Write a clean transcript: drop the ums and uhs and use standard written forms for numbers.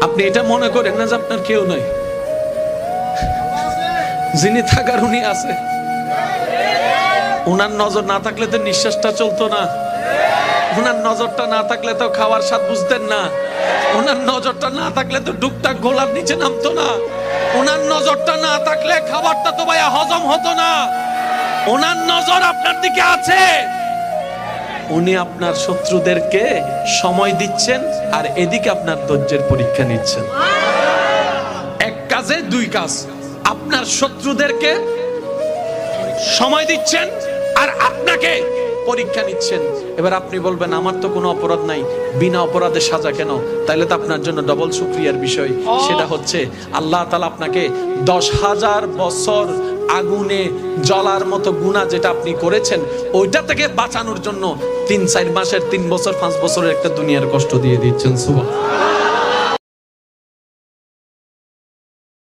আপনি এটা মনে করেন না যে আপনার কেউ নাই, যিনি থাকার উনি আছে। উনার নজর না থাকলে তো নিঃশ্বাসটা চলতো না, উনার নজরটা না থাকলে তো খাওয়ার স্বাদ বুঝতেন না, উনার নজরটা না থাকলে তো ডুকটাক গোলার নিচে নামতো না, উনার নজরটা না থাকলে খাবারটা তো ভাইয়া হজম হতো না। উনার নজর আপনার দিকে আছে। উনি আপনার শত্রুদেরকে সময় দিচ্ছেন আর এদিকে আপনার ধৈর্যের পরীক্ষা নিচ্ছেন। এক কাজে দুই কাজ, আপনার শত্রুদেরকে সময় দিচ্ছেন আর আপনাকে পরীক্ষা নিচ্ছেন। এবার আপনি বলবেন আমার তো কোনো অপরাধ নাই, বিনা অপরাধে সাজা কেন? তাইলে তো আপনার জন্য ডবল শুকরিয়ার বিষয়। সেটা হচ্ছে আল্লাহ তাআলা আপনাকে 10,000 বছর আগুনে জ্বলার মতো গুনাহ যেটা আপনি করেছেন ওইটা থেকে বাঁচানোর জন্য 3-4 মাসের 3 বছর 5 বছরের একটা দুনিয়ার কষ্ট দিয়ে দিচ্ছেন। সুবহানাল্লাহ।